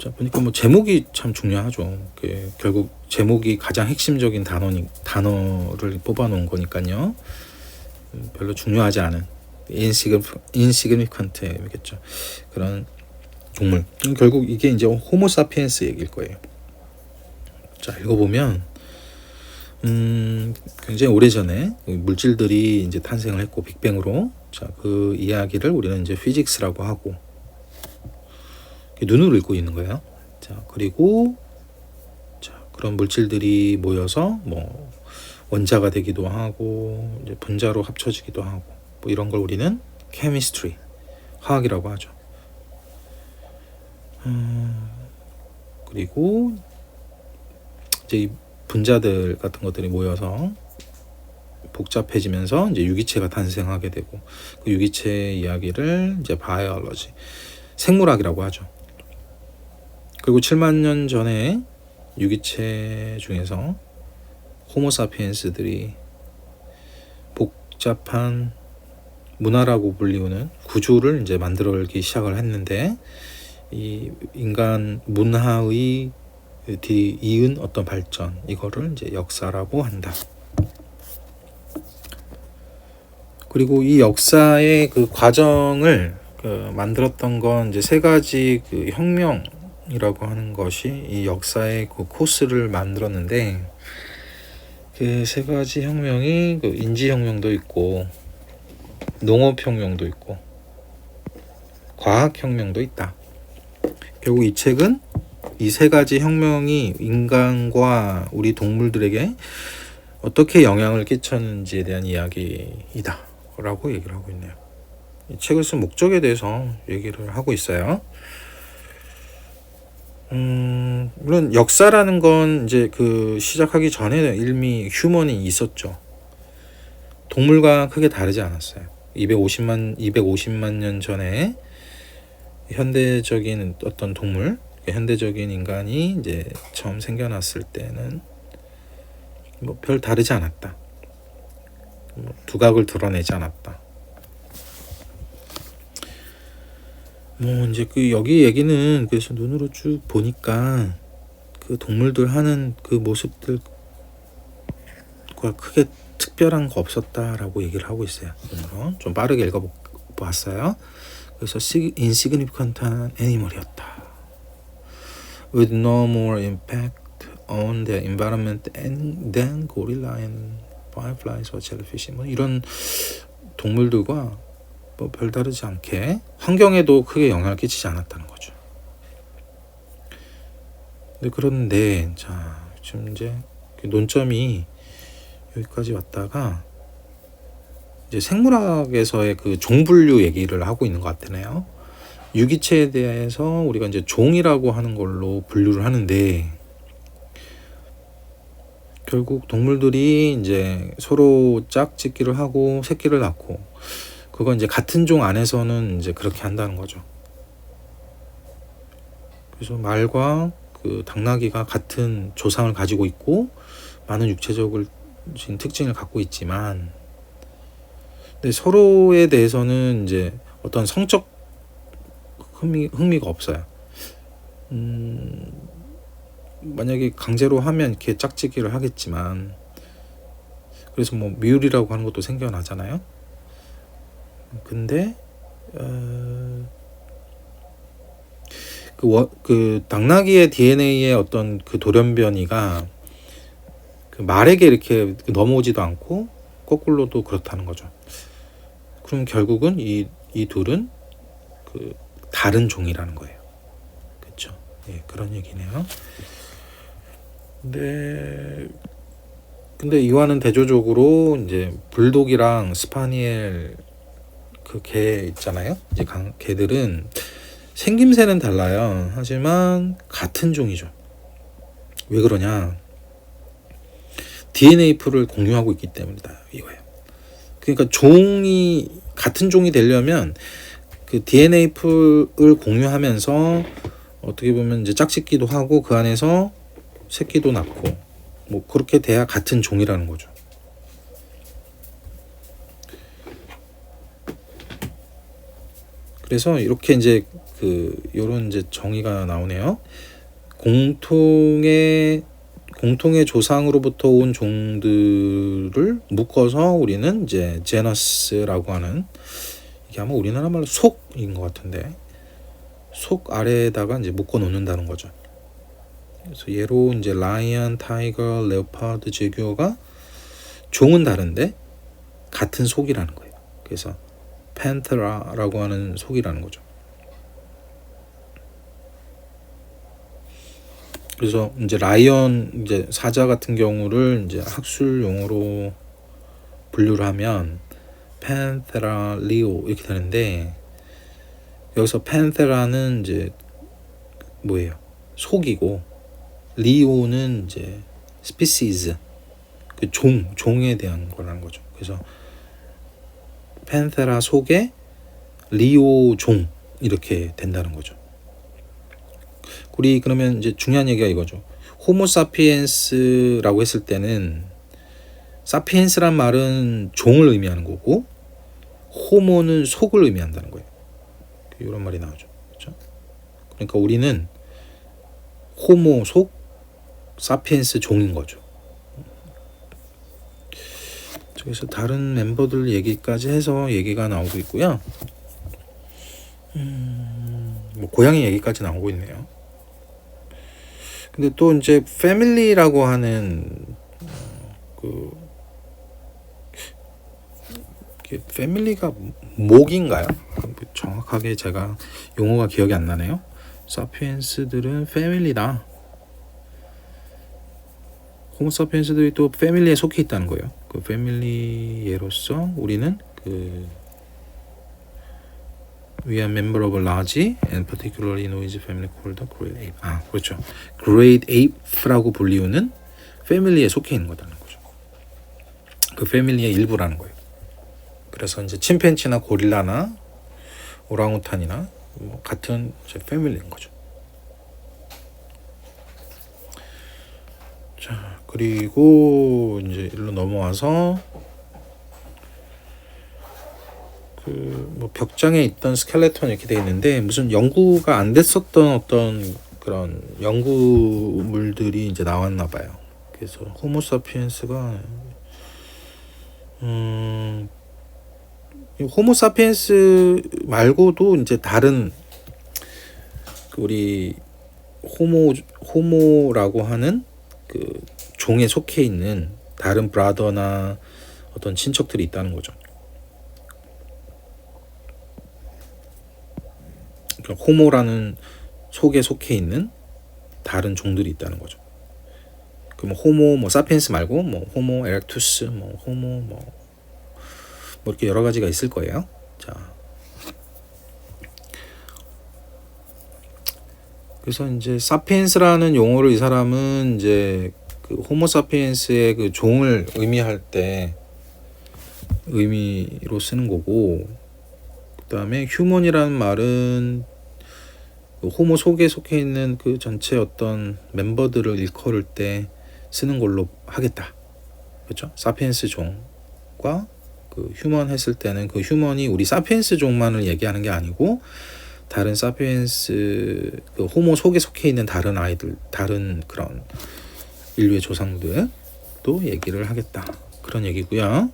자, 보니까 뭐 제목이 참 중요하죠. 결국 제목이 가장 핵심적인 단어를 뽑아놓은 거니까요. 별로 중요하지 않은 insignificant이겠죠. 그런 동물. 결국 이게 이제 호모사피엔스 얘기일 거예요. 자, 읽어보면 굉장히 오래전에 물질들이 이제 탄생을 했고 빅뱅으로, 자, 그 이야기를 우리는 이제 피직스라고 하고 눈으로 읽고 있는 거예요. 자, 그리고 자, 그런 물질들이 모여서 뭐 원자가 되기도 하고 이제 분자로 합쳐지기도 하고 뭐 이런 걸 우리는 케미스트리, 화학이라고 하죠. 그리고 이제 이 분자들 같은 것들이 모여서 복잡해지면서 이제 유기체가 탄생하게 되고 그 유기체 이야기를 이제 바이올로지, 생물학이라고 하죠. 그리고 7만 년 전에 유기체 중에서 호모사피엔스들이 복잡한 문화라고 불리우는 구조를 이제 만들기 시작을 했는데, 이 인간 문화의 이은 어떤 발전, 이거를 이제 역사라고 한다. 그리고 이 역사의 그 과정을 만들었던 건 이제 세 가지 그 혁명이라고 하는 것이 이 역사의 그 코스를 만들었는데, 그 세 가지 혁명이 그 인지혁명도 있고 농업혁명도 있고 과학혁명도 있다. 결국 이 책은 이 세 가지 혁명이 인간과 우리 동물들에게 어떻게 영향을 끼쳤는지에 대한 이야기이다 라고 얘기를 하고 있네요. 이 책을 쓴 목적에 대해서 얘기를 하고 있어요. 물론 역사라는 건 이제 그 시작하기 전에 이미 휴먼이 있었죠. 동물과 크게 다르지 않았어요. 250만 년 전에 현대적인 어떤 동물, 현대적인 인간이 이제 처음 생겨났을 때는 뭐 별 다르지 않았다. 두각을 드러내지 않았다. 뭐 이제 그 여기 얘기는 그래서 눈으로 쭉 보니까 그 동물들 하는 그 모습들과 크게 특별한 거 없었다라고 얘기를 하고 있어요. 눈으로 좀 빠르게 읽어봤어요. 그래서 insignificant한 애니멀이었다. With no more impact on the environment than gorilla and fireflies or jellyfish. 뭐 이런 동물들과 뭐 별다르지 않게 환경에도 크게 영향을 끼치지 않았다는 거죠. 그런데 자, 지금 이제 논점이 여기까지 왔다가 이제 생물학에서의 그 종분류 얘기를 하고 있는 것 같으네요. 유기체에 대해서 우리가 이제 종이라고 하는 걸로 분류를 하는데, 결국 동물들이 이제 서로 짝짓기를 하고 새끼를 낳고, 그건 이제 같은 종 안에서는 이제 그렇게 한다는 거죠. 그래서 말과 그 당나귀가 같은 조상을 가지고 있고 많은 육체적인 특징을 갖고 있지만, 근데 서로에 대해서는 이제 어떤 성적 흥미가 없어요. 만약에 강제로 하면 이렇게 짝짓기를 하겠지만, 그래서 뭐 미울이라고 하는 것도 생겨나잖아요. 근데 그 당나귀의 DNA의 어떤 그 돌연변이가 그 말에게 이렇게 넘어오지도 않고 거꾸로도 그렇다는 거죠. 그럼 결국은 이 둘은 그 다른 종이라는 거예요. 그렇죠? 예, 그런 얘기네요. 근데 이와는 대조적으로 이제 불독이랑 스파니엘 그 개 있잖아요. 이제 개들은 생김새는 달라요. 하지만 같은 종이죠. 왜 그러냐? DNA 풀을 공유하고 있기 때문이다 이거예요. 그러니까 종이 같은 종이 되려면 그 DNA 풀을 공유하면서 어떻게 보면 이제 짝짓기도 하고 그 안에서 새끼도 낳고 뭐 그렇게 돼야 같은 종이라는 거죠. 그래서 이렇게 이제 요런 이제 정의가 나오네요. 공통의 조상으로부터 온 종들을 묶어서 우리는 이제 제너스라고 하는, 이게 아마 우리나라 말로 속인 것 같은데, 속 아래에다가 이제 묶어 놓는다는 거죠. 그래서 예로 이제 라이언, 타이거, 레오파드, 제규어가 종은 다른데 같은 속이라는 거예요. 그래서 팬테라라고 하는 속이라는 거죠. 그래서 이제 라이언, 이제 사자 같은 경우를 이제 학술 용어로 분류를 하면 팬테라, 리오 이렇게 되는데, 여기서 팬테라는 이제 뭐예요? 속이고, 리오는 이제 스피시즈, 그 종에 대한 거라는 거죠. 그래서 팬테라 속에 리오 종 이렇게 된다는 거죠. 우리 그러면 이제 중요한 얘기가 이거죠. 호모사피엔스라고 했을 때는 사피엔스란 말은 종을 의미하는 거고, 호모는 속을 의미한다는 거예요. 이런 말이 나오죠. 그렇죠? 그러니까 우리는 호모 속, 사피엔스 종인 거죠. 그래서 다른 멤버들 얘기까지 해서 얘기가 나오고 있고요. 뭐 고양이 얘기까지 나오고 있네요. 근데 또 이제 패밀리라고 하는 패밀리가 목인가요? 정확하게 제가 용어가 기억이 안 나네요. 사피엔스들은 패밀리다. 호모사피엔스들이 또 패밀리에 속해 있다는 거예요. 그 패밀리예로서 우리는 We are member of a large and particularly noisy family called the Great Ape. 그렇죠. Great Ape라고 불리우는 패밀리에 속해 있는 거라는 거죠. 그 패밀리의 일부라는 거예요. 그래서 이제 침팬지나 고릴라나 오랑우탄이나 뭐 같은 이제 패밀리인 거죠. 자, 그리고 이제 일로 넘어와서 뭐 벽장에 있던 스켈레톤 이렇게 돼 있는데, 무슨 연구가 안 됐었던 어떤 그런 연구물들이 이제 나왔나 봐요. 그래서 호모사피엔스가 호모사피엔스 말고도 이제 다른 우리 호모라고 하는 그 종에 속해 있는 다른 브라더나 어떤 친척들이 있다는 거죠. 그러니까 호모라는 속에 속해 있는 다른 종들이 있다는 거죠. 그럼 호모 뭐 사피엔스 말고 뭐 호모 에렉투스, 뭐 호모 뭐 이렇게 여러 가지가 있을 거예요. 자, 그래서 이제 사피엔스라는 용어를 이 사람은 이제 그 호모사피엔스의 그 종을 의미할 때 의미로 쓰는 거고, 그다음에 휴먼이라는 말은 그 호모 속에 속해 있는 그 전체 어떤 멤버들을 일컬을 때 쓰는 걸로 하겠다. 그렇죠? 사피엔스 종과 그 휴먼 했을 때는 그 휴먼이 우리 사피엔스 종만을 얘기하는 게 아니고 다른 사피엔스 그 호모 속에 속해 있는 다른 아이들, 다른 그런 인류의 조상들도 얘기를 하겠다. 그런 얘기고요.